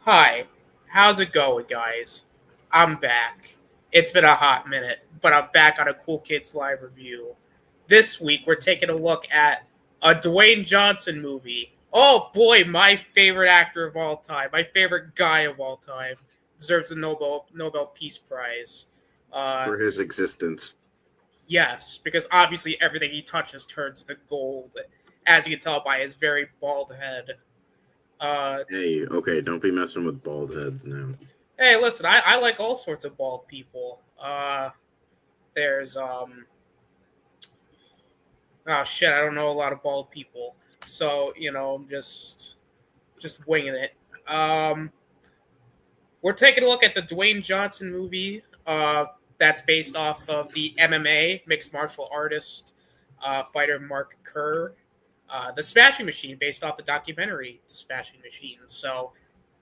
Hi, how's it going, guys? I'm back. It's been a hot minute, but I'm back on a Cool Kids Live review. This week, we're taking a look at a Dwayne Johnson movie. Oh boy, my favorite actor of all time, my favorite guy of all time, deserves the Nobel Peace Prize. Uh, for his existence. yes, because obviously everything he touches turns to gold, as you can tell by his very bald head. Uh, Hey, okay, don't be messing with bald heads now. Hey, listen, I like all sorts of bald people. There's oh shit, I don't know a lot of bald people, so I'm just winging it. Um, we're taking a look at the Dwayne Johnson movie. That's based off of the MMA mixed martial artist fighter Mark Kerr. The Smashing Machine, based off the documentary The Smashing Machine. So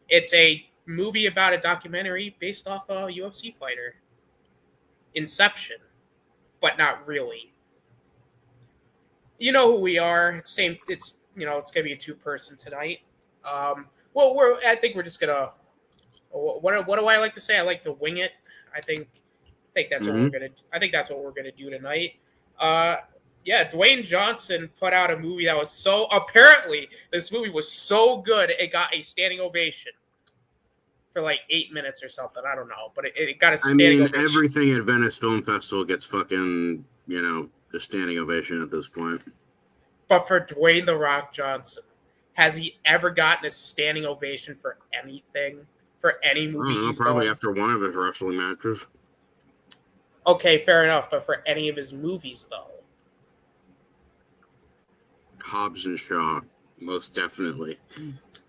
it's a movie about a documentary based off a UFC fighter. Inception, but not really. You know who we are. It's gonna be a two-person tonight. Well, I think we're just gonna. What do I like to say? I like to wing it. I think that's what we're Mm-hmm. gonna. I think that's what we're gonna do tonight. Uh, yeah, Dwayne Johnson put out a movie that was so apparently this movie was so good it got a standing ovation for like 8 minutes or something. I don't know, but it got a I standing mean, ovation. everything at Venice Film Festival gets fucking, a standing ovation at this point. But for Dwayne the Rock Johnson, has he ever gotten a standing ovation for anything? For any I movie don't know, he's probably done? after one of his wrestling matches. Okay, fair enough. But for any of his movies, though, Hobbs and Shaw, most definitely.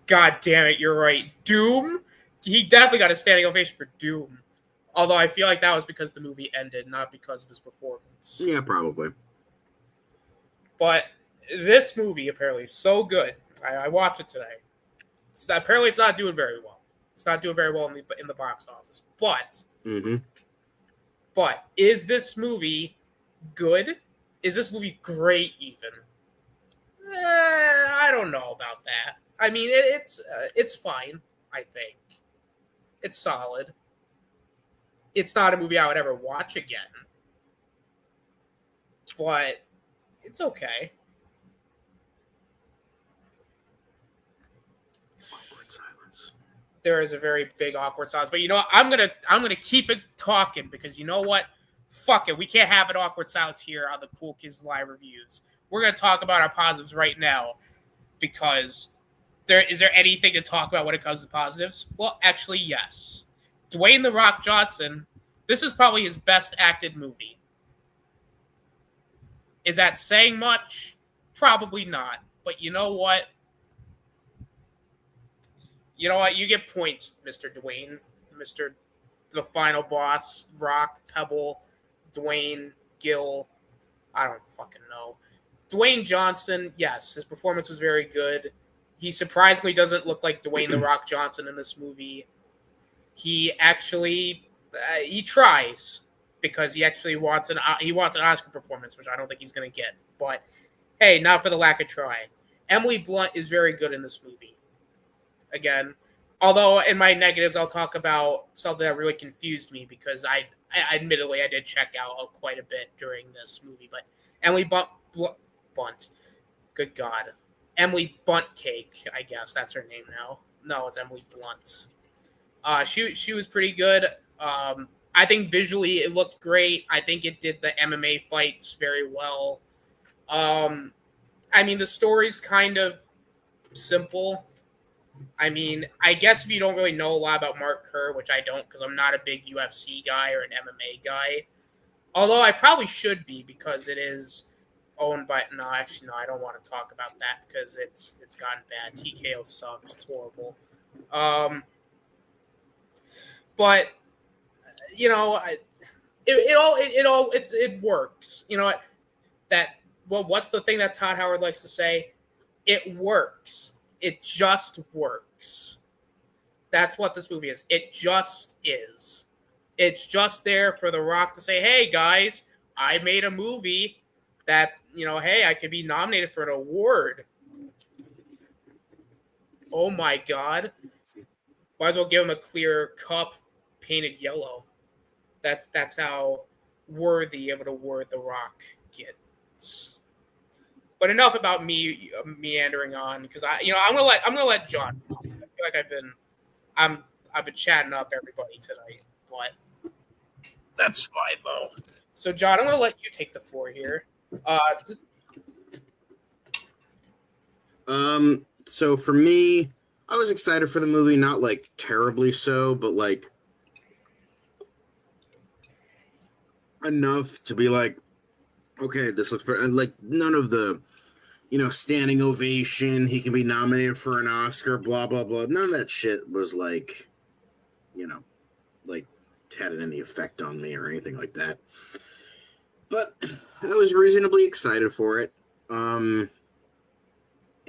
God damn it, you're right. Doom? He definitely got a standing ovation for Doom. Although I feel like that was because the movie ended, not because of his performance. Yeah, probably. But this movie apparently is so good. I watched it today. Apparently, it's not doing very well. It's not doing very well in the box office. Mm-hmm. But is this movie good? Is this movie great? Even I don't know about that. I mean, it's fine. I think it's solid. It's not a movie I would ever watch again, but it's okay. Awkward silence. There is a very big awkward silence, but you know what? I'm gonna keep it talking because you know what? Fuck it. We can't have an awkward silence here on the Cool Kids Live reviews. We're gonna talk about our positives right now because is there anything to talk about when it comes to positives? Well, actually, yes. Dwayne the Rock Johnson. This is probably his best acted movie. Is that saying much? Probably not. But you know what? You know what? You get points, Mr. Dwayne, Mr. The Final Boss, Rock, Pebble, Dwayne, Gill. I don't fucking know. Dwayne Johnson, yes, his performance was very good. He surprisingly doesn't look like Dwayne the Rock Johnson in this movie. He actually he tries because he wants an Oscar performance, which I don't think he's going to get. But hey, not for the lack of trying. Emily Blunt is very good in this movie. Again, although in my negatives, I'll talk about something that really confused me because I admittedly I did check out quite a bit during this movie. But Emily Bunt, good God, Emily Buntcake, I guess that's her name now. No, it's Emily Blunt. She was pretty good. I think visually it looked great. I think it did the MMA fights very well. Um, I mean the story's kind of simple. I mean, I guess if you don't really know a lot about Mark Kerr, which I don't because I'm not a big UFC guy or an MMA guy, although I probably should be because it is owned by. No, actually, no, I don't want to talk about that because it's gotten bad. TKO sucks. It's horrible. Um, but it works. You know what? What's the thing that Todd Howard likes to say? It works. It just works. That's what this movie is. It just is. It's just there for The Rock to say, "Hey guys, I made a movie that hey, I could be nominated for an award." Oh my god! Might as well give him a clear cup painted yellow. That's how worthy of an award The Rock gets. But enough about me meandering on, because I'm gonna let John talk. I feel like I've been chatting up everybody tonight, but that's fine though. So John, I'm gonna let you take the floor here. So for me, I was excited for the movie, not like terribly so, but like enough to be like, okay, this looks pretty. Like none of the, standing ovation. He can be nominated for an Oscar. Blah blah blah. None of that shit was like, like had any effect on me or anything like that. But I was reasonably excited for it.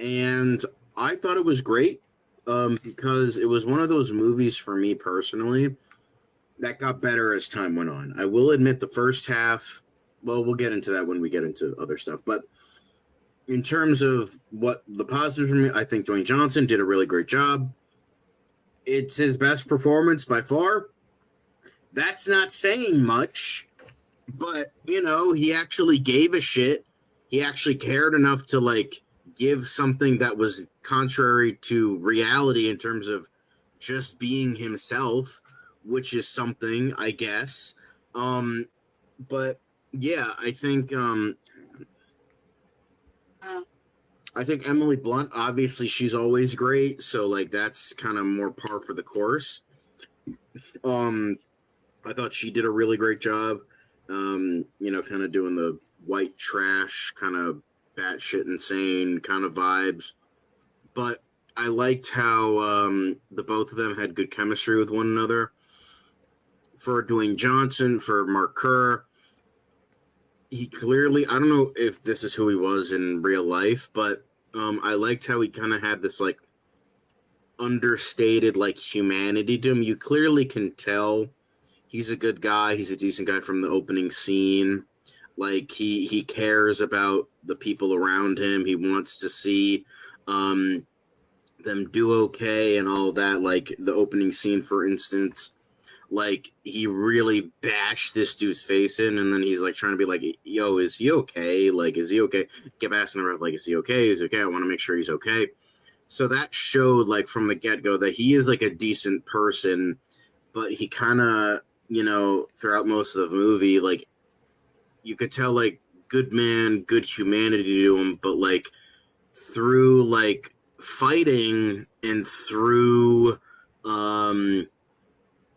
And I thought it was great because it was one of those movies for me personally that got better as time went on. I will admit the first half, well, we'll get into that when we get into other stuff. But in terms of what the positives for me, I think Dwayne Johnson did a really great job. It's his best performance by far. That's not saying much, but, he actually gave a shit. He actually cared enough to, like, give something that was contrary to reality in terms of just being himself, which is something, I guess. But yeah, I think Emily Blunt, obviously she's always great, so like that's kind of more par for the course. I thought she did a really great job. Kind of doing the white trash kind of batshit insane kind of vibes. But I liked how the both of them had good chemistry with one another. For Dwayne Johnson, for Mark Kerr, he clearly, I don't know if this is who he was in real life, but I liked how he kind of had this like understated like humanity to him. You clearly can tell he's a good guy. He's a decent guy from the opening scene. Like he cares about the people around him. He wants to see them do okay and all that. Like the opening scene, for instance, like he really bashed this dude's face in, and then he's like trying to be like, "Yo, is he okay? Like, is he okay?" Kept asking around, like, "Is he okay? Is he okay? I want to make sure he's okay." So that showed like from the get go that he is like a decent person, but he kind of throughout most of the movie, like you could tell like good man, good humanity to him, but like through like fighting and through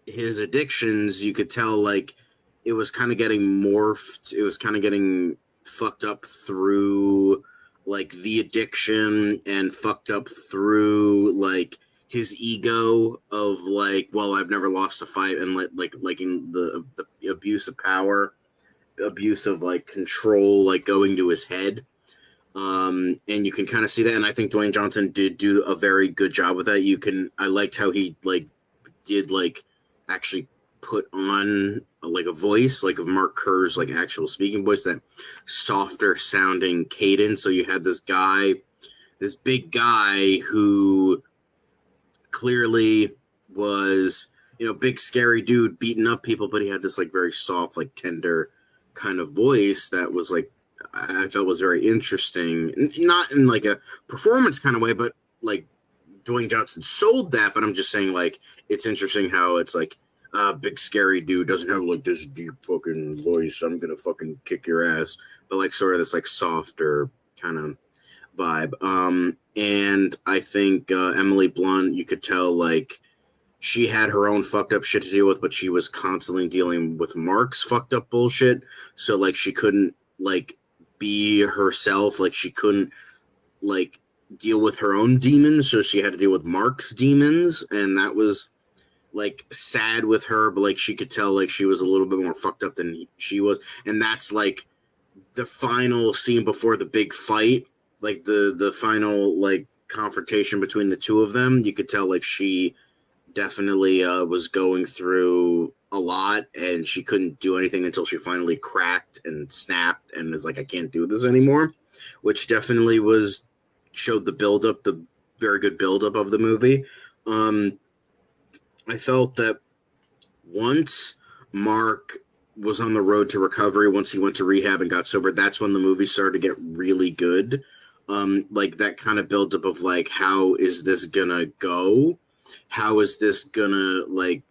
his addictions, you could tell like it was kind of getting morphed. It was kind of getting fucked up through like the addiction and fucked up through like his ego of like, well, I've never lost a fight, and like in the abuse of power, abuse of like control, like going to his head. And you can kind of see that, and I think Dwayne Johnson did do a very good job with that. I liked how he like did like actually put on like a voice like of Mark Kerr's like actual speaking voice, that softer sounding cadence. So you had this big guy who clearly was big scary dude beating up people, but he had this like very soft, like tender kind of voice that was like I felt was very interesting, not in like a performance kind of way, but like Dwayne Johnson sold that. But I'm just saying, like, it's interesting how it's like big scary dude doesn't have like this deep fucking voice, I'm gonna fucking kick your ass, but like sort of this like softer kind of vibe. And I think Emily Blunt, you could tell like she had her own fucked up shit to deal with, but she was constantly dealing with Mark's fucked up bullshit. So like she couldn't like be herself, like she couldn't like deal with her own demons, so she had to deal with Mark's demons, and that was like sad with her, but like she could tell like she was a little bit more fucked up than she was. And that's like the final scene before the big fight, like the final like confrontation between the two of them. You could tell like she definitely was going through a lot, and she couldn't do anything until she finally cracked and snapped and was like, I can't do this anymore, which definitely showed the buildup, the very good buildup of the movie. I felt that once Mark was on the road to recovery, once he went to rehab and got sober, that's when the movie started to get really good. Like that kind of buildup of like, how is this gonna go? How is this gonna like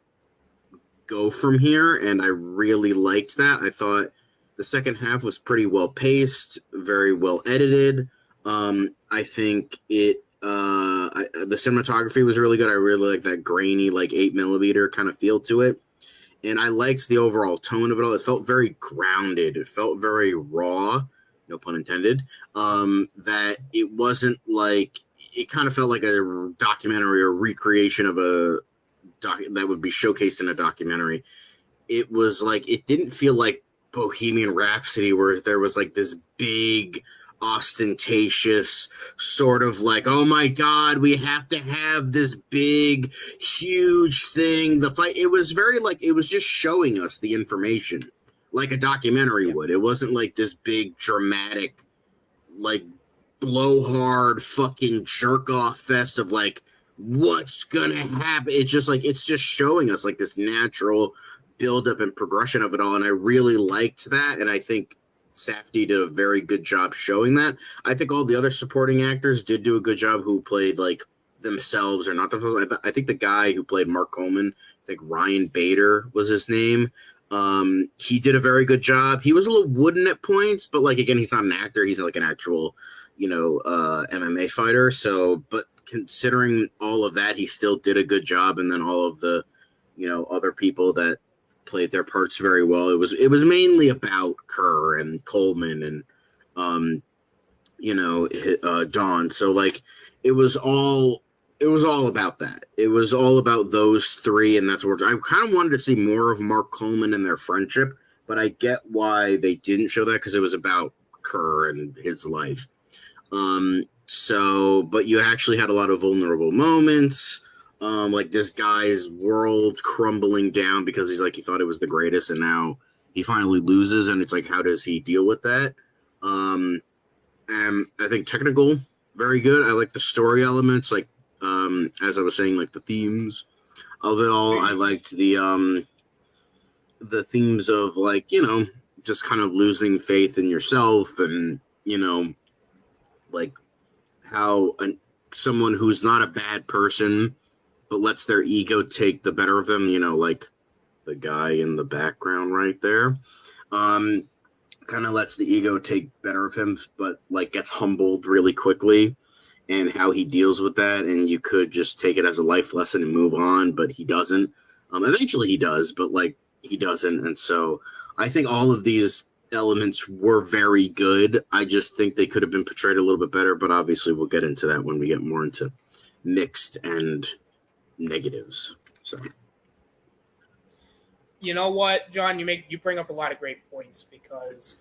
go from here? And I really liked that. I thought the second half was pretty well paced, very well edited. I think the cinematography was really good. I really like that grainy, like 8mm kind of feel to it. And I liked the overall tone of it all. It felt very grounded. It felt very raw, no pun intended. That it wasn't like, it kind of felt like a documentary or recreation of a that would be showcased in a documentary. It was like, it didn't feel like Bohemian Rhapsody where there was like this big ostentatious sort of like, oh my god, we have to have this big huge thing, the fight. It was very like, it was just showing us the information like a documentary would. It wasn't like this big dramatic like blowhard fucking jerk off fest of like what's gonna happen. It's just like, it's just showing us like this natural build up and progression of it all, and I really liked that. And I think Safdie did a very good job showing that. I think all the other supporting actors did do a good job who played like themselves or not themselves. I think the guy who played Mark Coleman, I think Ryan Bader was his name. He did a very good job. He was a little wooden at points, but like again, he's not an actor. He's like an actual, MMA fighter. So, but considering all of that, he still did a good job. And then all of the, other people that played their parts very well. It was mainly about Kerr and Coleman and Dawn. So like it was all about that. It was all about those three, and that's what I kind of wanted to see more of Mark Coleman and their friendship, but I get why they didn't show that because it was about Kerr and his life. But you actually had a lot of vulnerable moments. Like this guy's world crumbling down because he thought it was the greatest, and now he finally loses, and it's like, how does he deal with that? And I think technical, very good. I like the story elements, like as I was saying, like the themes of it all. I liked the themes of like, just kind of losing faith in yourself, and like how someone who's not a bad person but lets their ego take the better of them, like the guy in the background right there. Kind of lets the ego take better of him, but like gets humbled really quickly, and how he deals with that. And you could just take it as a life lesson and move on, but he doesn't. Eventually he does, but like he doesn't. And so I think all of these elements were very good. I just think they could have been portrayed a little bit better, but obviously we'll get into that when we get more into mixed and negatives. So you know what, John, you bring up a lot of great points, because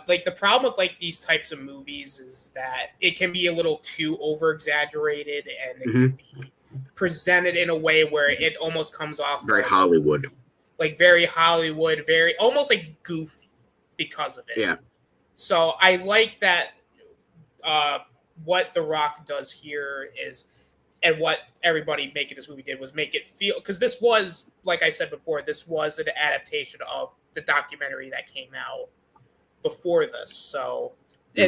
like the problem with like these types of movies is that it can be a little too over exaggerated, and it can be presented in a way where it almost comes off very like Hollywood, very almost like goofy because of it. Yeah. So I like that what The Rock does here is, and what everybody making this movie did was make it feel, because this was, like I said before, this was an adaptation of the documentary that came out before this. So,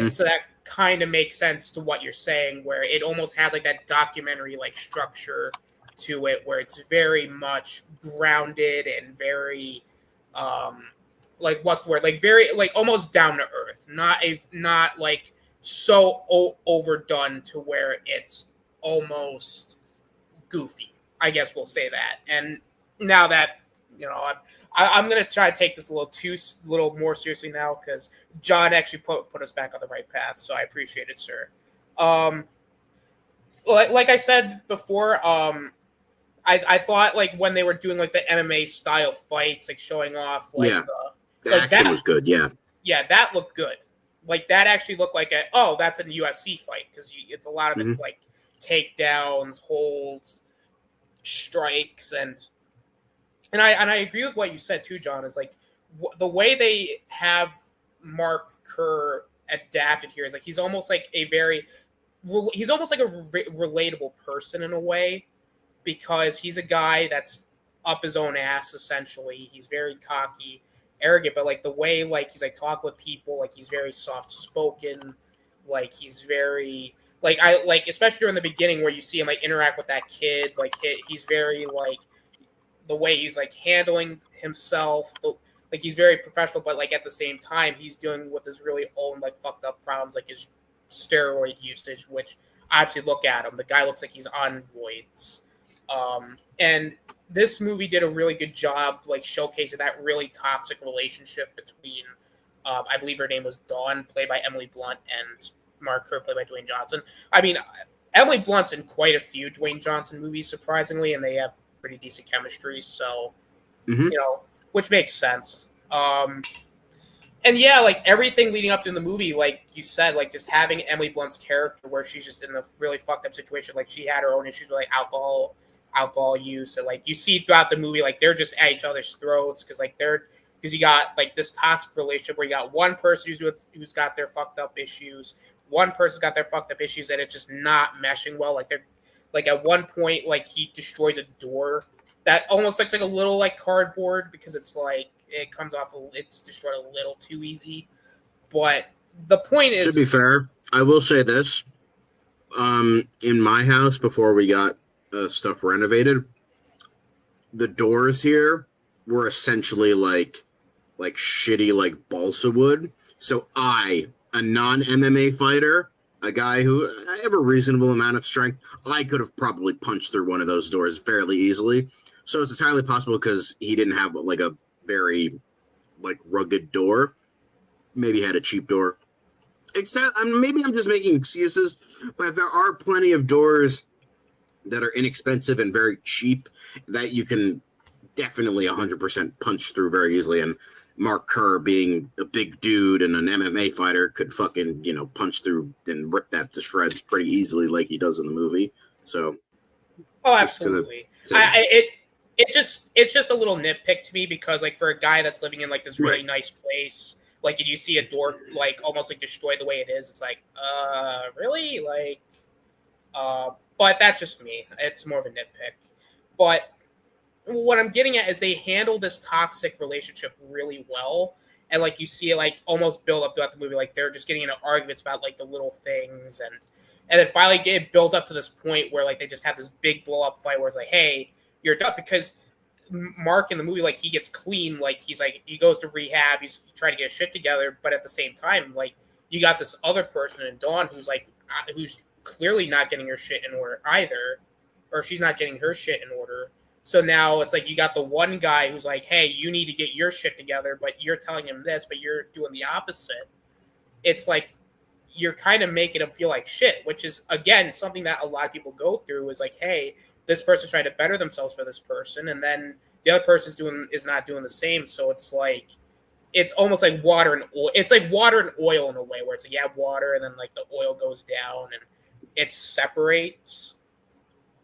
so that kind of makes sense to what you're saying, where it almost has like that documentary like structure to it, where it's very much grounded and very, like what's the word? Like very like almost down to earth, not like so overdone to where it's almost goofy, I guess we'll say that. And now that I'm gonna try to take this a little more seriously now, because John actually put us back on the right path, so I appreciate it, sir. Like I said before, I thought like when they were doing like the MMA style fights, like showing off like the action was good. Yeah, that looked good. Like that actually looked like that's a UFC fight, because it's a lot of it's like takedowns, holds, strikes, and I agree with what you said too, John. Is like the way they have Mark Kerr adapted here is like he's almost like a relatable person in a way, because he's a guy that's up his own ass essentially. He's very cocky, arrogant, but like the way like he's like talk with people, like he's very soft spoken, like he's very like I like especially during the beginning where you see him like interact with that kid, like he's very like the way he's like handling himself, like he's very professional, but like at the same time he's dealing with his really own like fucked up problems, like his steroid usage, which obviously look at him, the guy looks like he's on roids. And this movie did a really good job like showcasing that really toxic relationship between I believe her name was Dawn, played by Emily Blunt, and Mark Kerr, played by Dwayne Johnson. I mean, Emily Blunt's in quite a few Dwayne Johnson movies, surprisingly, and they have pretty decent chemistry, so you know, which makes sense. And yeah, like everything leading up to the movie, like you said, like just having Emily Blunt's character where she's just in a really fucked up situation, like she had her own issues with like alcohol use, and like you see throughout the movie, like they're just at each other's throats because you got like this toxic relationship where you got one person who's got their fucked up issues, one person's got their fucked up issues, and it's just not meshing well. Like they're like at one point, like he destroys a door that almost looks like a little like cardboard because it's like it comes off, it's destroyed a little too easy. But the point is, to be fair, I will say this: in my house before we got stuff renovated, the doors here were essentially like shitty like balsa wood. So a non-MMA fighter, a guy who I have a reasonable amount of strength, I could have probably punched through one of those doors fairly easily. So it's entirely possible because he didn't have like a very like rugged door. Maybe he had a cheap door. Except maybe I'm just making excuses, but there are plenty of doors that are inexpensive and very cheap that you can definitely 100% punch through very easily. And Mark Kerr, being a big dude and an MMA fighter, could fucking, punch through and rip that to shreds pretty easily like he does in the movie. So, oh, absolutely. It's just a little nitpick to me because, like, for a guy that's living in like this really nice place, like, and you see a door like almost like destroyed the way it is, it's like, really, like, but that's just me. It's more of a nitpick. But what I'm getting at is they handle this toxic relationship really well, and like you see it like almost build up throughout the movie, like they're just getting into arguments about like the little things, and then finally get built up to this point where like they just have this big blow up fight where it's like, hey, you're done, because Mark in the movie, like he gets clean, like he's like he goes to rehab, he's trying to get his shit together, but at the same time, like you got this other person in Dawn who's clearly not getting her shit in order either, or she's not getting her shit in order. So now it's like you got the one guy who's like, hey, you need to get your shit together, but you're telling him this, but you're doing the opposite. It's like you're kind of making him feel like shit, which is, again, something that a lot of people go through is like, hey, this person's trying to better themselves for this person, and then the other person is not doing the same. So it's like it's almost like water and oil. It's like water and oil in a way where it's like you have water and then like the oil goes down and it separates.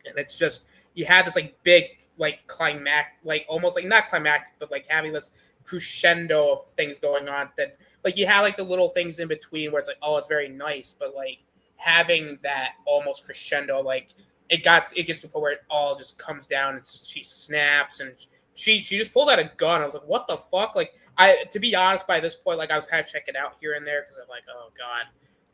And it's just you have this like big like climactic, like almost like not climactic, but like having this crescendo of things going on that like you have like the little things in between where it's like, oh, it's very nice, but like having that almost crescendo, like it gets to the point where it all just comes down and she snaps and she just pulled out a gun. I was like, what the fuck? Like to be honest, by this point, like I was kind of checking out here and there because I'm like, oh god.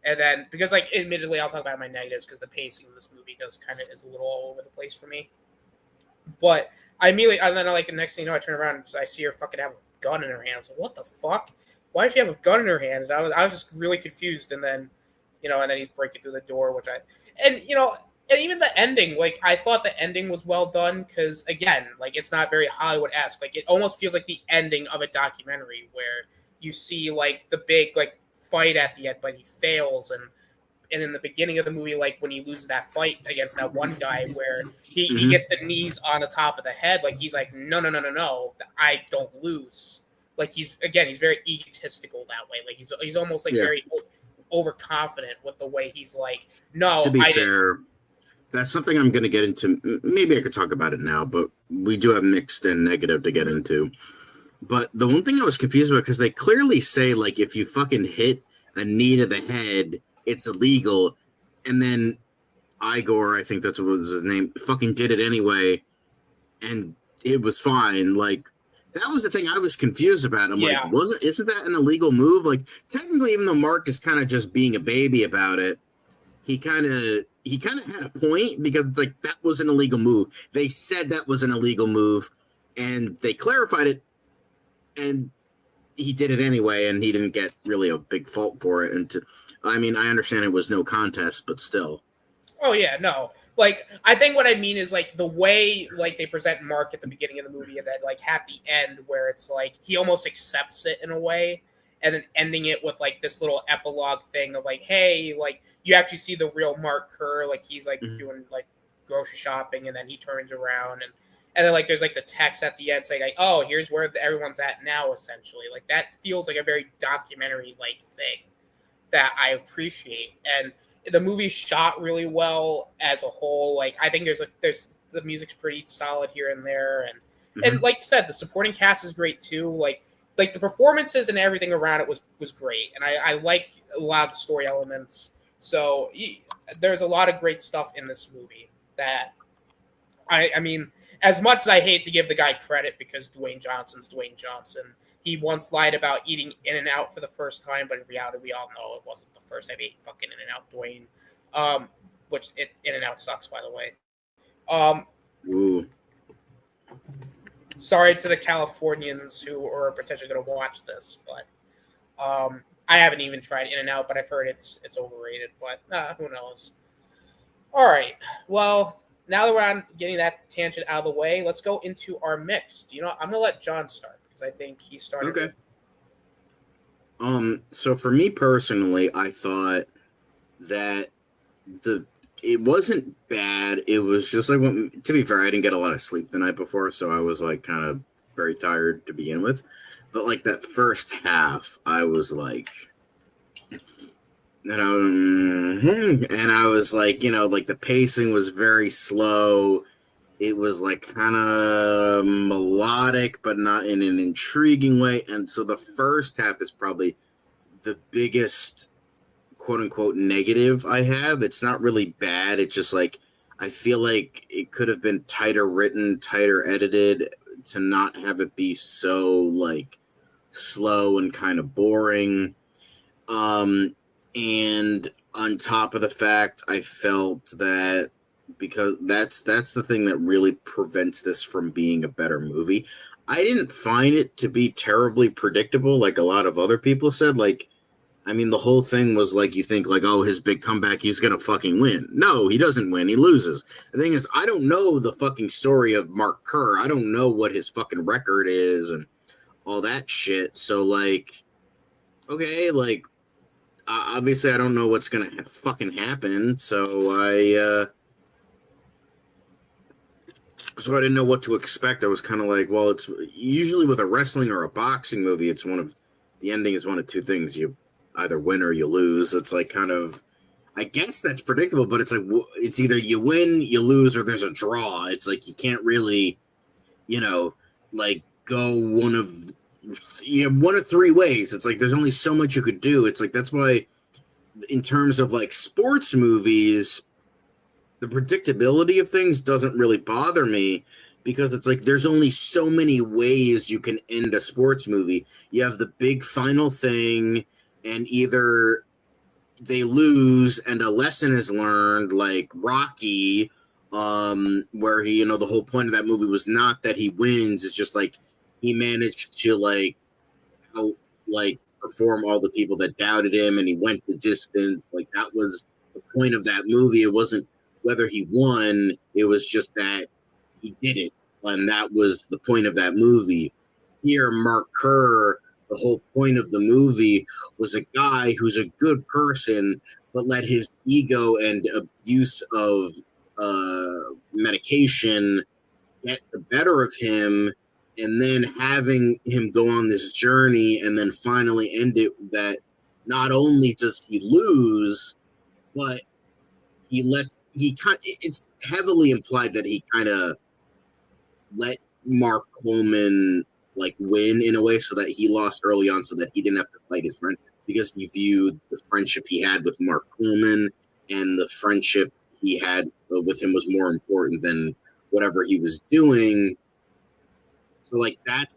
And then because like admittedly I'll talk about my negatives because the pacing of this movie is a little all over the place for me. But I immediately, and then like the next thing you know, I turn around and I see her fucking have a gun in her hand. I was like, what the fuck? Why does she have a gun in her hand? And I was just really confused. And then, and then he's breaking through the door, and even the ending, like I thought the ending was well done because again, like it's not very Hollywood-esque. Like it almost feels like the ending of a documentary where you see like the big like fight at the end, but he fails and in the beginning of the movie, like when he loses that fight against that one guy where he gets the knees on the top of the head, like he's like, no, I don't lose. Like he's very egotistical that way. Like he's almost like very overconfident with the way he's like, no. To be fair, that's something I'm going to get into. Maybe I could talk about it now, but we do have mixed and negative to get into. But the one thing I was confused about, because they clearly say like if you fucking hit a knee to the head, it's illegal, and then Igor, I think that's what was his name, fucking did it anyway, and it was fine. Like, that was the thing I was confused about. I'm like, Yeah. isn't that an illegal move? Like, technically, even though Mark is kind of just being a baby about it, he kind of had a point, because it's like, that was an illegal move. They said that was an illegal move, and they clarified it, and he did it anyway, and he didn't get really a big fault for it. I mean, I understand it was no contest, but still. Oh yeah, no. Like, I think what I mean is, like, the way, like, they present Mark at the beginning of the movie, and then, like, at the end where it's like he almost accepts it in a way, and then ending it with, like, this little epilogue thing of, like, hey, like, you actually see the real Mark Kerr, like, he's like doing, like, grocery shopping, and then he turns around, and then, like, there's, like, the text at the end saying, like, oh, here's where everyone's at now, essentially. Like, that feels like a very documentary like thing that I appreciate. And the movie's shot really well as a whole. Like, I think there's the music's pretty solid here and there, and like you said, the supporting cast is great too. Like the performances and everything around it was great, and I like a lot of the story elements. So there's a lot of great stuff in this movie that I mean, as much as I hate to give the guy credit, because Dwayne Johnson's Dwayne Johnson, he once lied about eating In-N-Out for the first time, but in reality, we all know it wasn't the first time he ate fucking In-N-Out, Dwayne. In-N-Out sucks, by the way. Ooh. Sorry to the Californians who are potentially going to watch this, but I haven't even tried In-N-Out, but I've heard it's overrated. But who knows? All right. Well, now that we're on getting that tangent out of the way, let's go into our mix. I'm going to let John start, because I think he started. Okay. So for me personally, I thought that it wasn't bad. It was just like, to be fair, I didn't get a lot of sleep the night before, so I was like kind of very tired to begin with. But like that first half, I was like, and I was like, like the pacing was very slow. It was like kind of melodic, but not in an intriguing way. And so the first half is probably the biggest quote unquote negative I have. It's not really bad. It's just like, I feel like it could have been tighter written, tighter edited, to not have it be so like slow and kind of boring. And on top of the fact, I felt that, because that's the thing that really prevents this from being a better movie. I didn't find it to be terribly predictable, like a lot of other people said. Like, I mean, the whole thing was like, you think like, oh, his big comeback, he's gonna fucking win. No, he doesn't win. He loses. The thing is, I don't know the fucking story of Mark Kerr. I don't know what his fucking record is and all that shit. So like, okay, like, obviously I don't know what's gonna fucking happen. So I didn't know what to expect. I was kind of like, well, it's usually with a wrestling or a boxing movie, it's the ending is one of two things: you either win or you lose. It's like kind of, I guess that's predictable, but it's like, it's either you win, you lose, or there's a draw. It's like you can't really, like go one of three ways. It's like there's only so much you could do. It's like, that's why in terms of like sports movies, the predictability of things doesn't really bother me, because it's like there's only so many ways you can end a sports movie. You have the big final thing, and either they lose and a lesson is learned, like Rocky, where he, the whole point of that movie was not that he wins, it's just like he managed to perform all the people that doubted him, and he went the distance. Like, that was the point of that movie. It wasn't whether he won, it was just that he did it, and that was the point of that movie. Here, Mark Kerr, the whole point of the movie was a guy who's a good person, but let his ego and abuse of medication get the better of him, and then having him go on this journey and then finally end it that not only does he lose, but it's heavily implied that he kind of let Mark Coleman like win in a way, so that he lost early on, so that he didn't have to fight his friend, because he viewed the friendship he had with Mark Coleman and the friendship he had with him was more important than whatever he was doing. So like that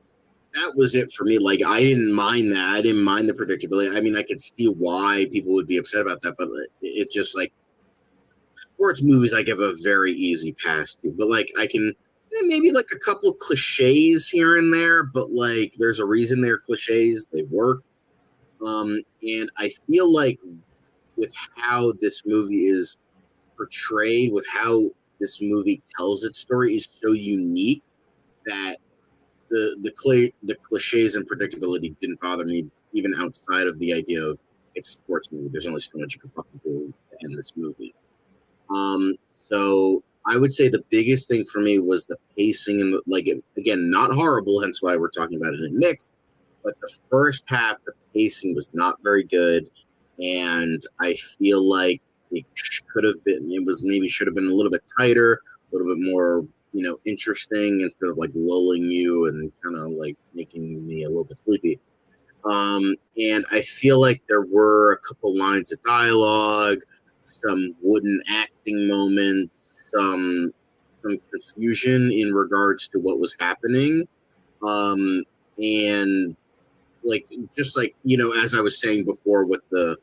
was it for me. Like I didn't mind that. I didn't mind the predictability. I mean, I could see why people would be upset about that, but it just like sports movies I give a very easy pass to. But like I can maybe like a couple cliches here and there, but like there's a reason they're cliches. They work. And I feel like with how this movie is portrayed, with how this movie tells its story, is so unique that the cliches and predictability didn't bother me, even outside of the idea of it's a sports movie. There's only so much you can fucking do to end this movie. So I would say the biggest thing for me was the pacing and like again, not horrible, hence why we're talking about it in mix. But the first half, the pacing was not very good, and I feel like it could have been. It was maybe should have been a little bit tighter, a little bit more, interesting instead of like lulling you and kind of like making me a little bit sleepy. And I feel like there were a couple lines of dialogue, some wooden acting moments, some confusion in regards to what was happening. And like just like as I was saying before with the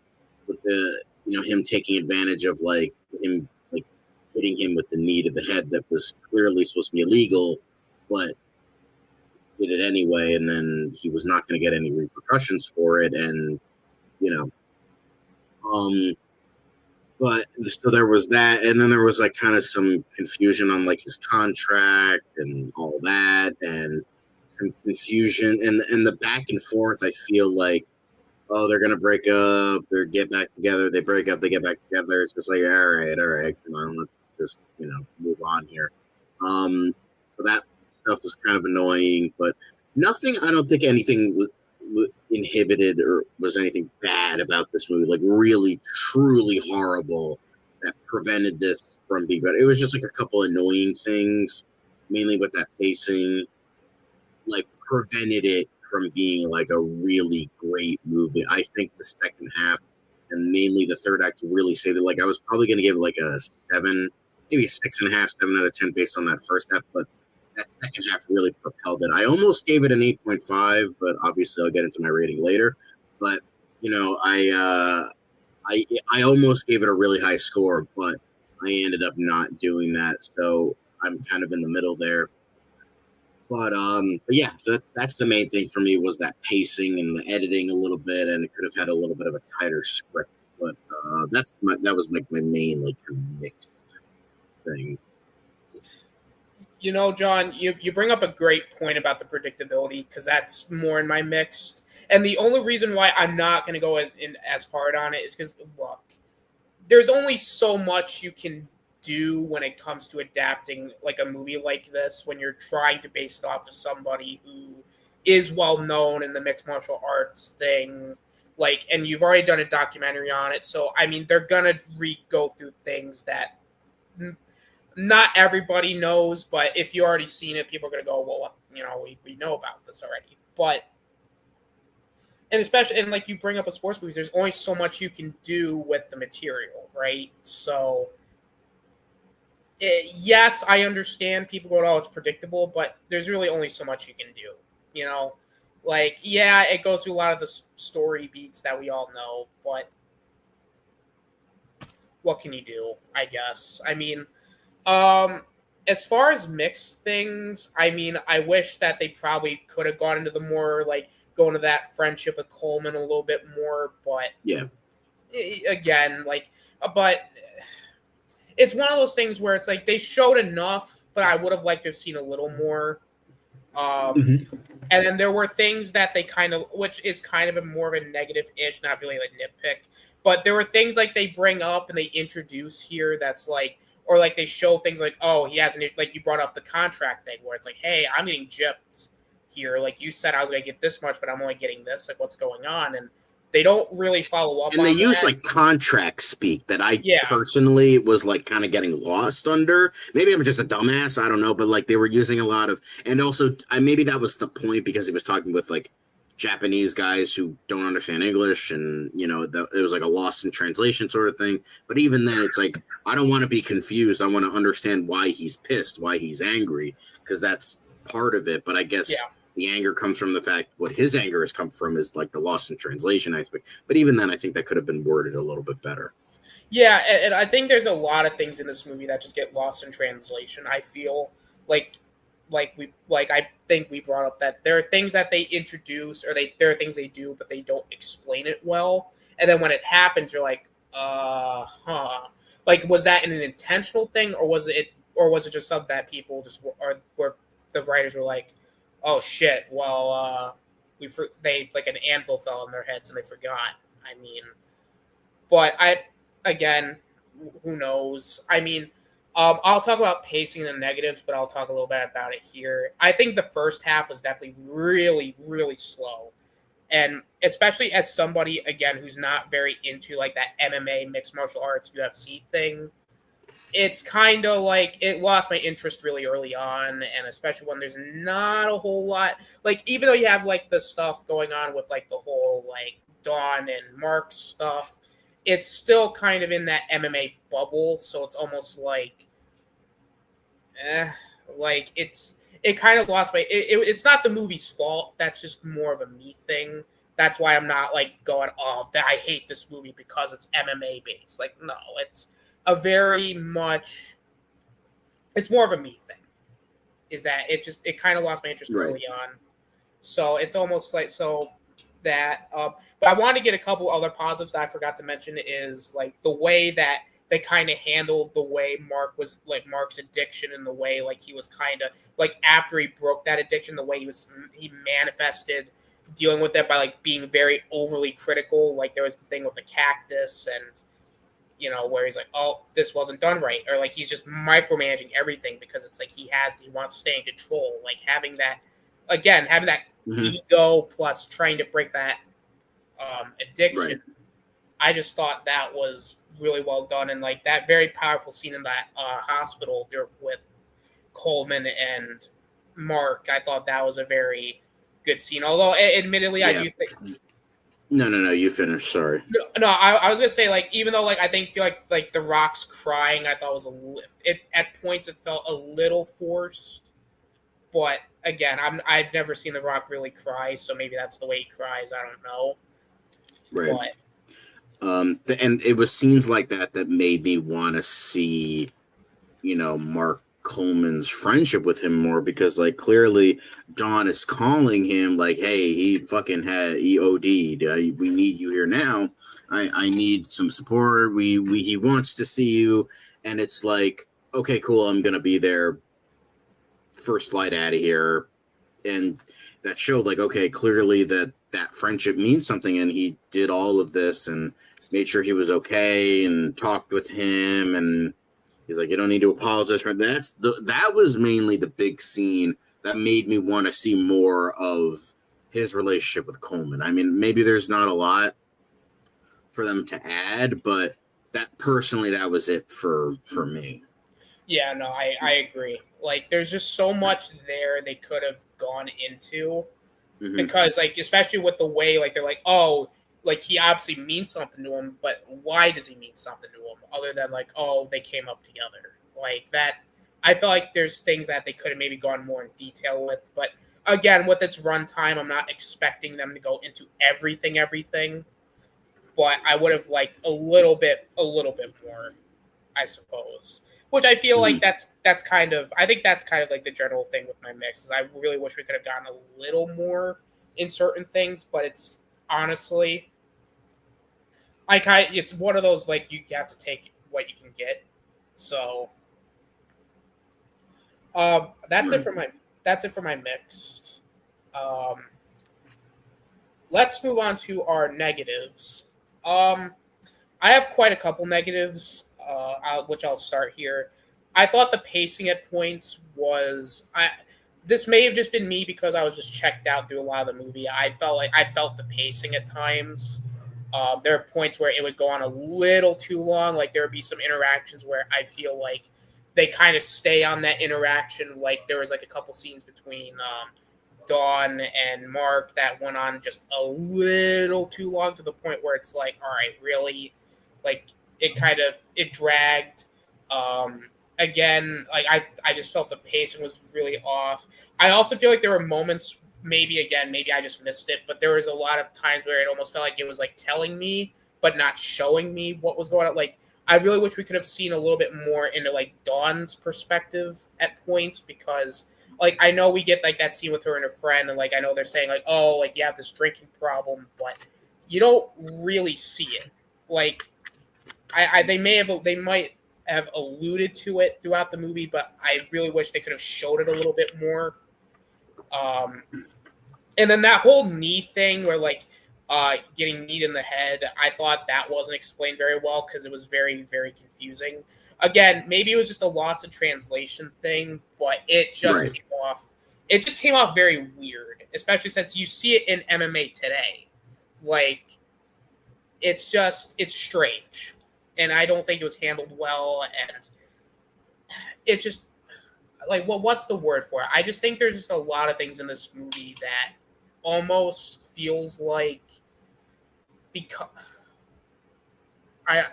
him taking advantage of like him like hitting him with the knee to the head that was clearly supposed to be illegal, but did it anyway, and then he was not going to get any repercussions for it, and you know but so there was that, and then there was like kind of some confusion on like his contract and all that, and some confusion and the back and forth. I feel like, oh, they're gonna break up, or get back together. They break up, they get back together. It's just like, all right, come on, let's just move on here. So that stuff was kind of annoying, but nothing. I don't think anything was inhibited or was anything bad about this movie. Like really, truly horrible that prevented this from being better. It was just like a couple annoying things, mainly with that pacing, like prevented it from being like a really great movie. I think the second half and mainly the third act really saved it. Like I was probably going to give it like a 7, maybe 6.5, 7 out of 10 based on that first half, but that second half really propelled it. I almost gave it an 8.5, but obviously I'll get into my rating later. But I almost gave it a really high score, but I ended up not doing that. So I'm kind of in the middle there. But yeah, that's the main thing for me was that pacing and the editing a little bit, and it could have had a little bit of a tighter script. But that was my main like mixed thing. John, you bring up a great point about the predictability because that's more in my mixed. And the only reason why I'm not going to go as hard on it is because, look, there's only so much you can do when it comes to adapting like a movie like this when you're trying to base it off of somebody who is well known in the mixed martial arts thing. Like, and you've already done a documentary on it. So, I mean, they're going to go through things that not everybody knows, but if you already seen it, people are going to go, well, we know about this already. But, and especially, and like you bring up with sports movies, there's only so much you can do with the material, right? So, yes, I understand people go, oh, it's predictable, but there's really only so much you can do, Like, yeah, it goes through a lot of the story beats that we all know, but what can you do, I guess? I mean, as far as mixed things, I mean, I wish that they probably could have gone into the more like going to that friendship with Coleman a little bit more, but yeah, again, but it's one of those things where it's like they showed enough, but I would have liked to have seen a little more. And then there were things that they kind of, which is kind of a more of a negative-ish, not really like nitpick, but there were things like they bring up and they introduce here that's like, or like they show things like, oh, he hasn't, like you brought up the contract thing where it's like, hey, I'm getting gypped here. Like you said, I was going to get this much, but I'm only getting this. Like what's going on? And they don't really follow up and on they that. use like contract speak that I personally was like kind of getting lost under. Maybe I'm just a dumbass. I don't know. But like they were using a lot of, and also maybe that was the point because he was talking with like Japanese guys who don't understand English, and you know, it was like a lost in translation sort of thing. But even then, it's like I don't want to be confused. I want to understand why he's pissed, why he's angry, because that's part of it. But I guess Yeah. the anger comes from the fact what his anger has come from is like the lost in translation aspect. But even then, I think that could have been worded a little bit better. Yeah, and I think there's a lot of things in this movie that just get lost in translation. I feel like I think we brought up that there are things that they introduce or there are things they do, but they don't explain it well. And then when it happens, you're like, huh. Like, was that an intentional thing, or was it just something that people just were the writers were like, oh shit, well, they like an anvil fell on their heads and they forgot. I mean, but again, who knows? I mean, I'll talk about pacing and the negatives, but I'll talk a little bit about it here. I think the first half was definitely really, really slow. And especially as somebody, again, who's not very into like that MMA, mixed martial arts, UFC thing, it's kind of like it lost my interest really early on. And especially when there's not a whole lot, like, even though you have like the stuff going on with like the whole like Dawn and Mark stuff, it's still kind of in that MMA bubble. So it's almost like, eh, like it kind of lost my. It's not the movie's fault. That's just more of a me thing. That's why I'm not like going, oh, I hate this movie because it's MMA based. Like, no, it's a very much. It's more of a me thing. Is that it kind of lost my interest Right. early on. So it's almost like that. But I want to get a couple other positives that I forgot to mention is like the way that they kind of handled the way Mark's addiction and the way like he was kind of like after he broke that addiction, the way he manifested dealing with that by like being very overly critical. Like there was the thing with the cactus and where he's like, oh, this wasn't done right, or like he's just micromanaging everything because it's like he wants to stay in control. Like having that Mhm. ego plus trying to break that Right. addiction. I just thought that was really well done, and like that very powerful scene in that hospital with Coleman and Mark. I thought that was a very good scene. Although, admittedly, I Yeah. do think No. You finish. Sorry. no, I was gonna say like even though like I think like the Rock's crying, I thought was at points it felt a little forced. But again, I've never seen the Rock really cry, so maybe that's the way he cries. I don't know, Right. but And it was scenes like that that made me want to see, Mark Coleman's friendship with him more because, like, clearly Dawn is calling him, like, hey, he fucking had EOD'd. We need you here now. I need some support. He wants to see you. And it's like, okay, cool. I'm going to be there. First flight out of here. And that showed, like, okay, clearly that friendship means something. And he did all of this and made sure he was okay and talked with him, and he's like, you don't need to apologize for that. That was mainly the big scene that made me want to see more of his relationship with Coleman. I mean, maybe there's not a lot for them to add, but that was it for me. yeah, no, I agree. Like, there's just so much there they could have gone into Mm-hmm. because, like, especially with the way, like, they're like, oh, like he obviously means something to him, but why does he mean something to him other than like, oh, they came up together like that? I feel like there's things that they could have maybe gone more in detail with, but again, with its runtime, I'm not expecting them to go into everything. But I would have liked a little bit more, I suppose. Which I feel Mm-hmm. like that's kind of I think that's kind of like the general thing with my mix is I really wish we could have gotten a little more in certain things, but it's honestly like it's one of those like you have to take what you can get. So that's it Right. for my mixed. Um, let's move on to our negatives. Um, I have quite a couple negatives, which I'll start here. I thought the pacing at points was this may have just been me because I was just checked out through a lot of the movie. I felt the pacing at times. There are points where it would go on a little too long. Like there would be some interactions where I feel like they kind of stay on that interaction. Like there was like a couple scenes between Dawn and Mark that went on just a little too long to the point where it's like, all right, really, like it dragged. Again, like I just felt the pacing was really off. I also feel like there were moments, maybe I just missed it, but there was a lot of times where it almost felt like it was like telling me but not showing me what was going on. Like I really wish we could have seen a little bit more into like Dawn's perspective at points, because like I know we get like that scene with her and her friend, and like I know they're saying like, oh, like you have this drinking problem, but you don't really see it. Like they might have alluded to it throughout the movie, but I really wish they could have showed it a little bit more. And then that whole knee thing where like getting kneed in the head, I thought that wasn't explained very well because it was very, very confusing. Again, maybe it was just a loss of translation thing, but it just Right. came off. It just came off very weird, especially since you see it in MMA today. Like, it's strange, and I don't think it was handled well. And it's just like, well, what's the word for it? I just think there's just a lot of things in this movie that almost feels like, because I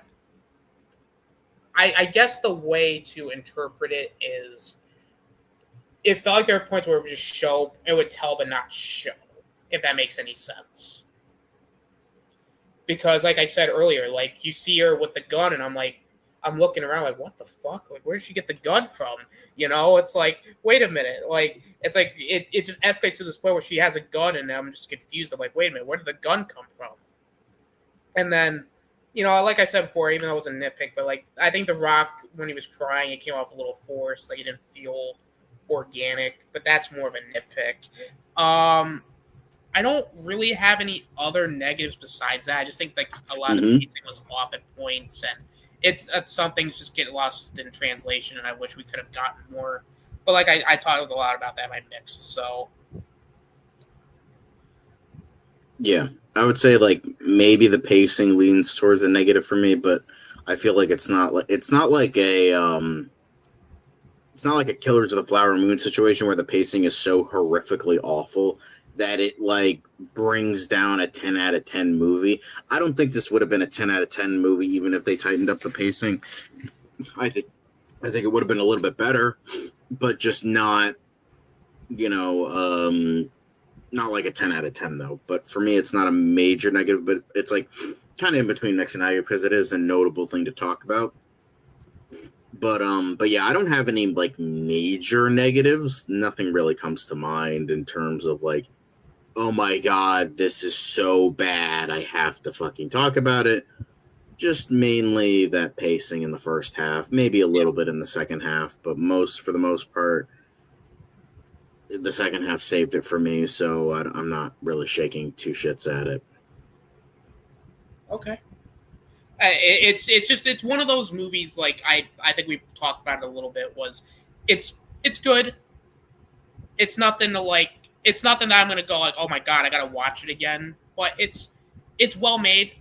guess the way to interpret it is it felt like there were points where it would just show, it would tell but not show, if that makes any sense. Because like I said earlier, like you see her with the gun and I'm looking around like, what the fuck? Like, where did she get the gun from? You know, it's like, wait a minute. Like, it's like, it just escalates to this point where she has a gun and I'm just confused. I'm like, wait a minute, where did the gun come from? And then, you know, like I said before, even though it was a nitpick, but like, I think The Rock, when he was crying, it came off a little forced. Like, it didn't feel organic, but that's more of a nitpick. I don't really have any other negatives besides that. I just think like a lot of the pacing was off at points, and it's some things just get lost in translation, and I wish we could have gotten more. But like I talked a lot about that in my mix. So Yeah, I would say like maybe the pacing leans towards a negative for me, but I feel like it's not like a Killers of the Flower Moon situation where the pacing is so horrifically awful that it like brings down a 10 out of 10 movie. I don't think this would have been a 10 out of 10 movie even if they tightened up the pacing. I think it would have been a little bit better, but just not, not like a 10 out of 10 though. But for me, it's not a major negative, but it's like kind of in between next and negative because it is a notable thing to talk about. But yeah, I don't have any like major negatives. Nothing really comes to mind in terms of like, oh my god, this is so bad, I have to fucking talk about it. Just mainly that pacing in the first half, maybe a little bit in the second half, but for the most part, the second half saved it for me. So I'm not really shaking two shits at it. okay. It's one of those movies like I think we talked about it a little bit. Was it's good. It's nothing that I'm gonna go like, oh my god, I gotta watch it again. But it's well made.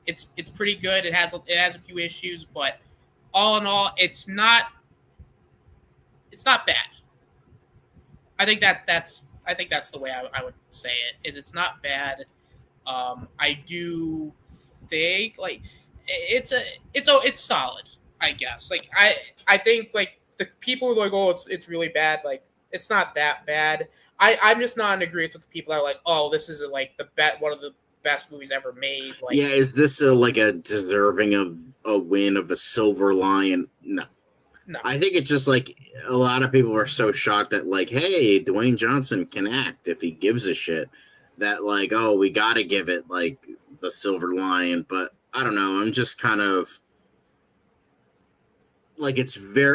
It's pretty good. It has a few issues, but all in all, it's not bad. I think that's the way I would say it. Is it's not bad. I do think like it's solid. I guess like I think like the people who are like, oh, it's really bad. Like it's not that bad. I'm just not in agreement with the people that are like, oh, this is like one of the best movies ever made. Like, yeah, is this like a deserving of a win of a Silver Lion? No. I think it's just like a lot of people are so shocked that like, hey, Dwayne Johnson can act if he gives a shit. That like, oh, we got to give it like the Silver Lion. But I don't know. I'm just kind of like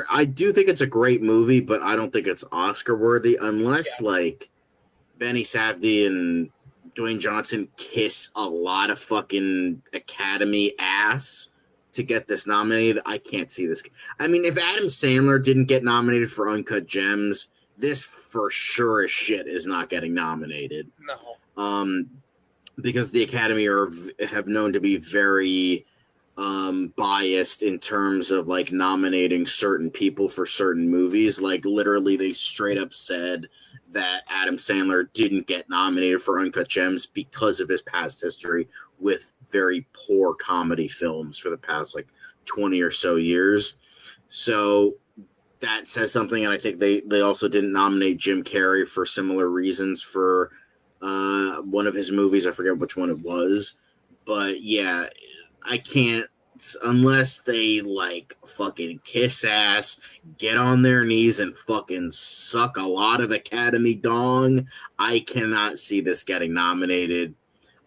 I do think it's a great movie, but I don't think it's Oscar worthy unless like Benny Safdie and Dwayne Johnson kiss a lot of fucking Academy ass to get this nominated. I can't see this. I mean, if Adam Sandler didn't get nominated for Uncut Gems, this for sure as shit is not getting nominated. No. Because the Academy have known to be very biased in terms of like nominating certain people for certain movies. Like literally they straight up said that Adam Sandler didn't get nominated for Uncut Gems because of his past history with very poor comedy films for the past like 20 or so years. So that says something, and I think they also didn't nominate Jim Carrey for similar reasons for one of his movies. I forget which one it was, but yeah, I can't unless they like fucking kiss ass, get on their knees, and fucking suck a lot of Academy dong. I cannot see this getting nominated.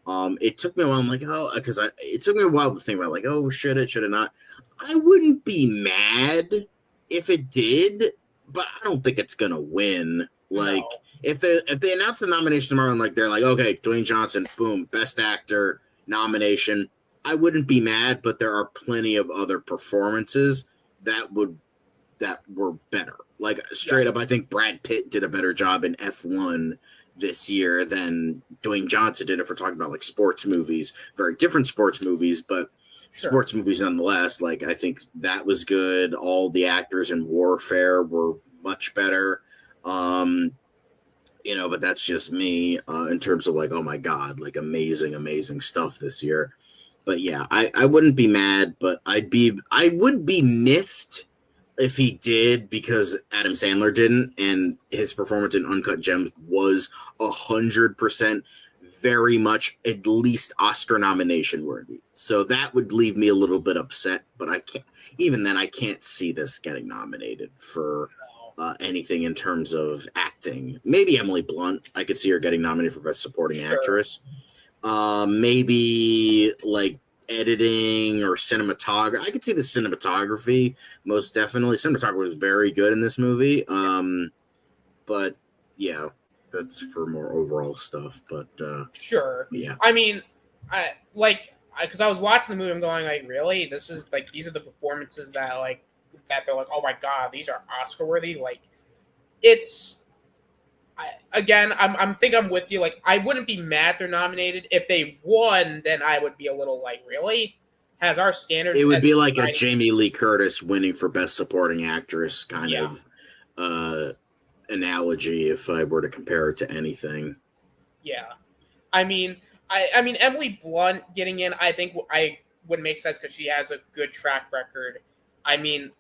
It took me a while. I'm like, oh, because it took me a while to think about like, oh, should it, should it not? I wouldn't be mad if it did, but I don't think it's gonna win. Like, No. if they announce the nomination tomorrow and like they're like, okay, Dwayne Johnson, boom, best actor nomination, I wouldn't be mad, but there are plenty of other performances that were better. Like straight up, I think Brad Pitt did a better job in F1 this year than Dwayne Johnson did if we're talking about like sports movies, very different sports movies, but sports movies nonetheless. Like I think that was good. All the actors in Warfare were much better. But that's just me in terms of like, oh my God, like amazing stuff this year. But yeah, I wouldn't be mad, but I would be miffed if he did because Adam Sandler didn't, and his performance in Uncut Gems was 100% very much at least Oscar nomination worthy. So that would leave me a little bit upset, but I can't see this getting nominated for anything in terms of acting. Maybe Emily Blunt, I could see her getting nominated for Best Supporting Actress. Maybe like editing or cinematography. I could see the cinematography most definitely. Cinematography was very good in this movie. But yeah, that's for more overall stuff. But sure, yeah. I mean, because I was watching the movie, I'm going like, really? This is like these are the performances that they're like, oh my God, these are Oscar worthy. Like, it's. I'm with you. Like, I wouldn't be mad they're nominated. If they won, then I would be a little like, really? Has our standards? It would be like a Jamie Lee Curtis winning for Best Supporting Actress kind of analogy if I were to compare it to anything. Yeah, I mean Emily Blunt getting in, I think I would make sense because she has a good track record. I mean,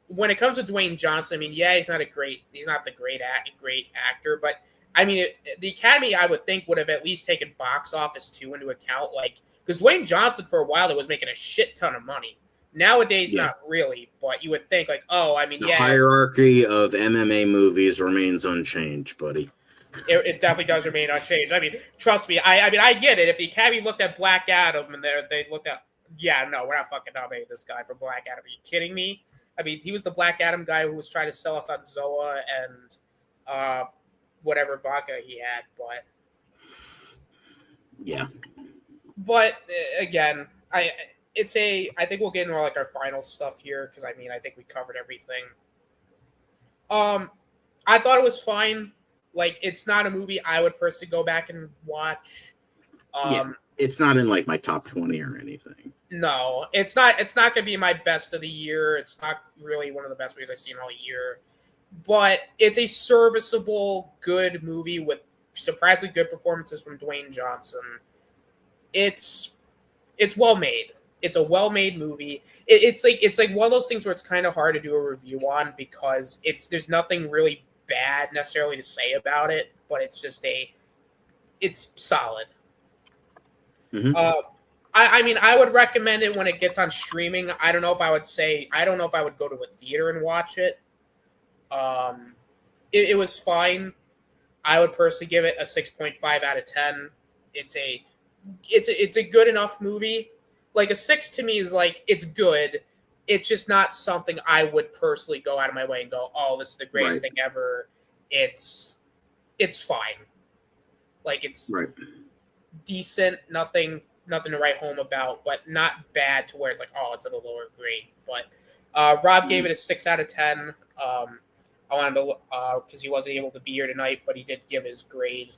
when it comes to Dwayne Johnson, I mean, yeah, he's not the great actor, but I mean, the Academy, I would think, would have at least taken box office too into account, like because Dwayne Johnson for a while it was making a shit ton of money. Nowadays, not really, but you would think like, oh, I mean, the hierarchy of MMA movies remains unchanged, buddy. It definitely does remain unchanged. I mean, trust me. I get it. If the Academy looked at Black Adam and they looked at, no, we're not fucking nominating this guy for Black Adam. Are you kidding me? I mean, he was the Black Adam guy who was trying to sell us on Zoa and whatever vodka he had. But yeah. But again, I think we'll get into like our final stuff here because I mean I think we covered everything. I thought it was fine. Like, it's not a movie I would personally go back and watch. It's not in like my top 20 or anything. No, it's not. It's not going to be my best of the year. It's not really one of the best movies I've seen all year. But it's a serviceable, good movie with surprisingly good performances from Dwayne Johnson. It's well made. It's a well made movie. It's like one of those things where it's kind of hard to do a review on because there's nothing really bad necessarily to say about it, but it's solid. Mm-hmm. I mean, I would recommend it when it gets on streaming. I don't know if I would go to a theater and watch it. It was fine. I would personally give it a 6.5 out of 10. It's a good enough movie. Like a 6 to me is like, it's good. It's just not something I would personally go out of my way and go, oh, this is the greatest thing ever. It's fine. Like, it's decent, nothing to write home about, but not bad to where it's like, oh, it's at a lower grade. But Rob gave it a 6 out of 10. I wanted to, because he wasn't able to be here tonight, but he did give his grade.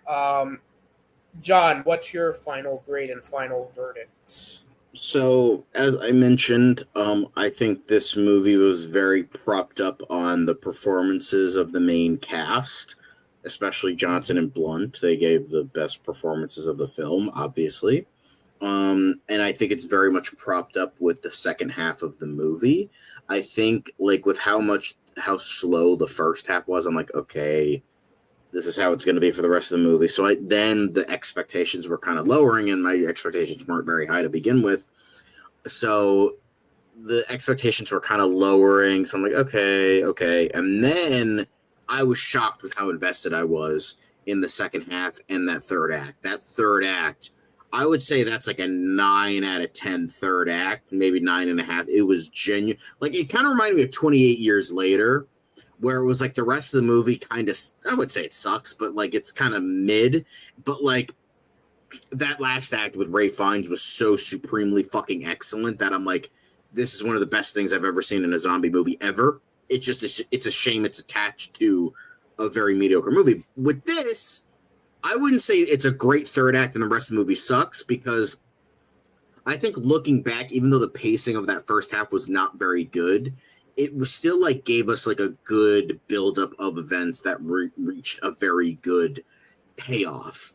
John, what's your final grade and final verdict? So, as I mentioned, I think this movie was very propped up on the performances of the main cast, especially Johnson and Blunt. They gave the best performances of the film, obviously. And I think it's very much propped up with the second half of the movie. I think, like, with how slow the first half was, I'm like, okay, this is how it's going to be for the rest of the movie. So then the expectations were kind of lowering, and my expectations weren't very high to begin with. So the expectations were kind of lowering. So I'm like, okay, okay. And then I was shocked with how invested I was in the second half and that third act. That third act, I would say that's like a 9 out of 10 third act, maybe 9.5. It was genuine. Like, it kind of reminded me of 28 Years Later, where it was like the rest of the movie kind of, I would say it sucks, but like it's kind of mid. But like that last act with Ray Fiennes was so supremely fucking excellent that I'm like, this is one of the best things I've ever seen in a zombie movie ever. It's a shame it's attached to a very mediocre movie. With this, I wouldn't say it's a great third act and the rest of the movie sucks, because I think looking back, even though the pacing of that first half was not very good, it was still like gave us like a good buildup of events that reached a very good payoff.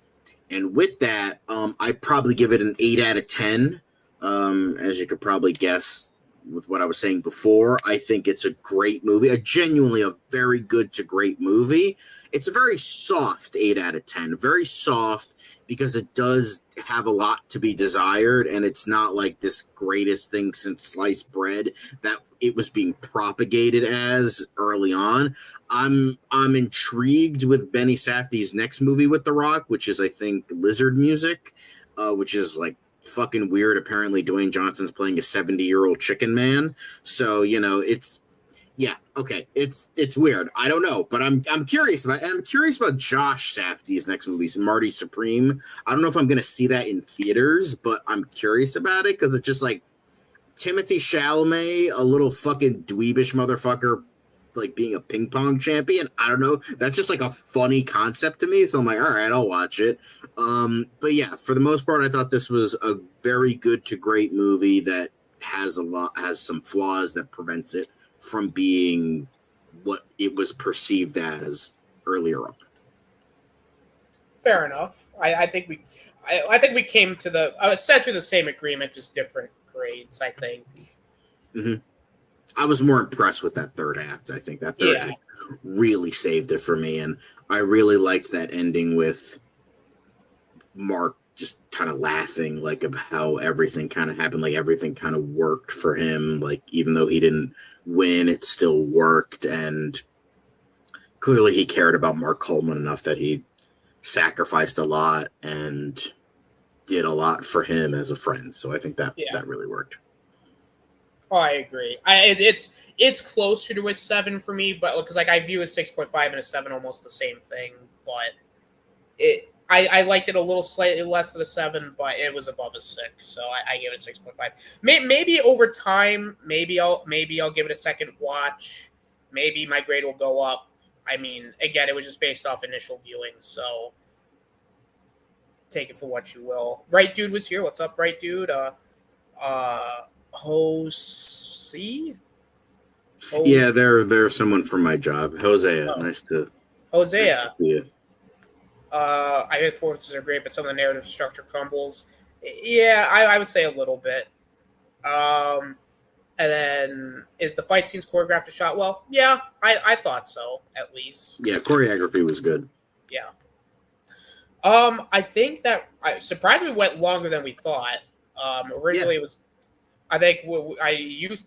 And with that, I probably give it an 8 out of 10. As you could probably guess with what I was saying before, I think it's a great movie, genuinely a very good to great movie. It's a very soft 8 out of 10, very soft, because it does have a lot to be desired, and it's not like this greatest thing since sliced bread that it was being propagated as early on. I'm intrigued with Benny Safdie's next movie with The Rock, which is, I think, Lizard Music, which is like fucking weird. Apparently, Dwayne Johnson's playing a 70-year-old chicken man. So, it's yeah, okay. It's weird. I don't know, but I'm curious about, and I'm curious about Josh Safdie's next movie, Marty Supreme. I don't know if I'm gonna see that in theaters, but I'm curious about it because it's just like Timothy Chalamet, a little fucking dweebish motherfucker, like being a ping pong champion. I don't know. That's just like a funny concept to me. So I'm like, all right, I'll watch it. But yeah, for the most part, I thought this was a very good to great movie that has some flaws that prevents it from being what it was perceived as earlier on. Fair enough. I think we came to essentially the same agreement, just different grades. I think. Mm-hmm. I was more impressed with that third act. I think that third act really saved it for me, and I really liked that ending with Mark just kind of laughing, like, of how everything kind of happened, like everything kind of worked for him, like even though he didn't win, it still worked, and clearly he cared about Mark Coleman enough that he sacrificed a lot and did a lot for him as a friend. So I think that really worked. Oh, I agree. It's closer to a 7 for me, but because like I view a 6.5 and a 7 almost the same thing. But I liked it a little slightly less than a 7, but it was above a 6, so I gave it a 6.5. Maybe over time, maybe I'll give it a second watch. Maybe my grade will go up. I mean, again, it was just based off initial viewing, so take it for what you will. Bright Dude was here. What's up, Bright Dude? Jose? Yeah, they're someone from my job. Hosea. Nice to Hosea. Nice to see you. I hear the performances are great, but some of the narrative structure crumbles. Yeah, I would say a little bit. And then, is the fight scenes choreographed or shot well? Yeah, I thought so, at least. Yeah, choreography was good. Yeah. I think that surprisingly went longer than we thought. Originally it was, I think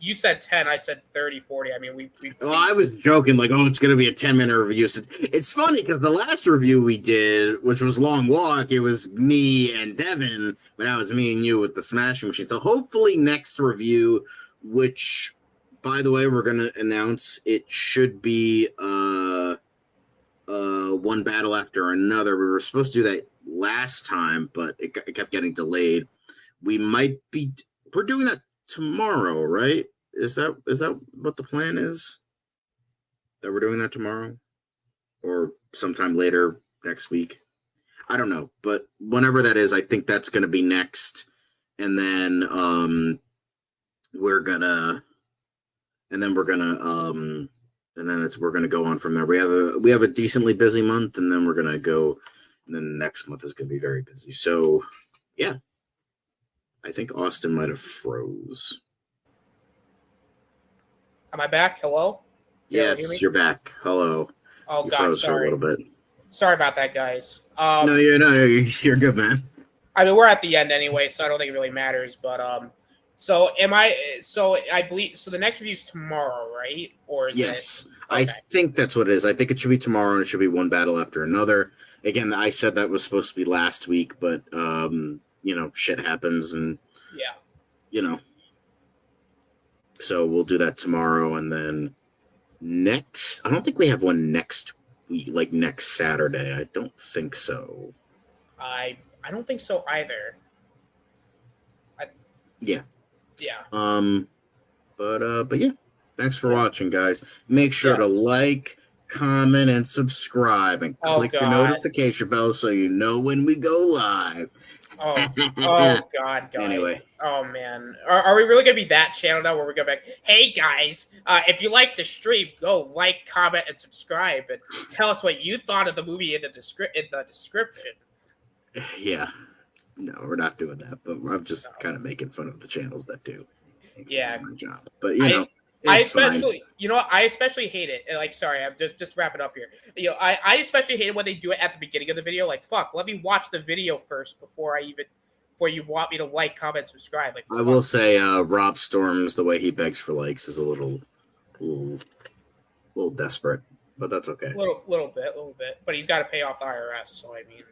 you said 10, I said 30, 40. I mean, well, I was joking, like, oh, it's going to be a 10-minute review. It's funny because the last review we did, which was Long Walk, it was me and Devin, but now it's me and you with the Smashing Machine. So hopefully next review, which, by the way, we're going to announce, it should be one battle after another. We were supposed to do that last time, but it kept getting delayed. We're doing that tomorrow, right? Is that what the plan is? That we're doing that tomorrow? Or sometime later next week? I don't know. But whenever that is, I think that's going to be next. and then we're gonna and then we're gonna and then we're gonna go on from there. We have a decently busy month, and then we're gonna go, and then next month is gonna be very busy. So yeah, I think Austin might have froze. Am I back? Hello? Yes, you're back. Hello. Oh You God, froze for a sorry. little bit. Sorry about that, guys. No, you're good, man. I mean, we're at the end anyway, so I don't think it really matters. But so am I? So I believe so. The next review is tomorrow, right? Or is Yes, it? Okay. I think that's what it is. I think it should be tomorrow, and it should be one battle after another. Again, I said that was supposed to be last week, but shit happens, and Yeah. So we'll do that tomorrow, and then next. I don't think we have one next week, like next Saturday. I don't think so. I don't think so either. Yeah. Yeah. But yeah. Thanks for watching, guys. Make sure to Yes. like, comment, and subscribe, and click the notification bell so you know when we go live. Oh God, guys. Anyway. Oh man. Are we really gonna be that channel now where we go back? Hey guys, if you like the stream, go like, comment, and subscribe, and tell us what you thought of the movie in the description. Yeah. No, we're not doing that, but I'm just kind of making fun of the channels that do. Yeah. My job. But I especially hate it. Like, sorry, I'm just wrap it up here. I especially hate it when they do it at the beginning of the video. Like, fuck, let me watch the video first before you want me to like, comment, subscribe. Like, I will say, Rob Storms, the way he begs for likes is a little desperate, but that's okay. Little bit. But he's got to pay off the IRS. So I mean,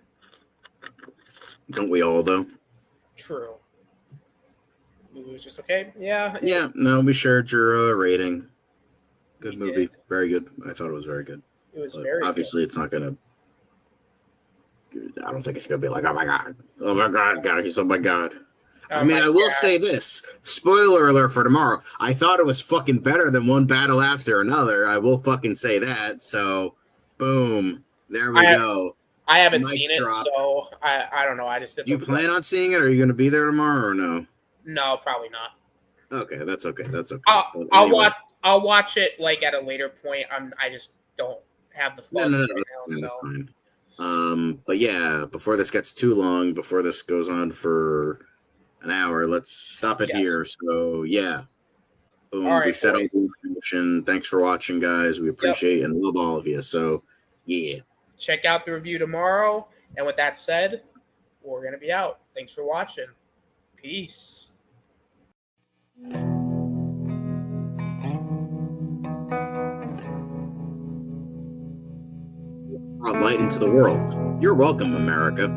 don't we all though? True. It was just okay. Yeah. Yeah. No, we shared your rating. Good movie. Did. Very good. I thought it was very good. It was but very. Obviously, good. it's not gonna. I don't think it's gonna be like, oh my god, guys, oh my god. I mean, I will say this. Spoiler alert for tomorrow. I thought it was fucking better than one battle after another. I will fucking say that. So, boom. There we go. I haven't seen it, so I don't know. I just didn't. Do you plan on seeing it? Are you going to be there tomorrow or no? No, probably not. Okay, that's okay. That's okay. I'll watch it like at a later point. I just don't have the funds right now. So. But yeah, before this gets too long, before this goes on for an hour, let's stop it here. So yeah, boom. All right, we set all the information. Thanks for watching, guys. We appreciate and love all of you. So yeah, check out the review tomorrow. And with that said, we're gonna be out. Thanks for watching. Peace. Brought light into the world. You're welcome, America.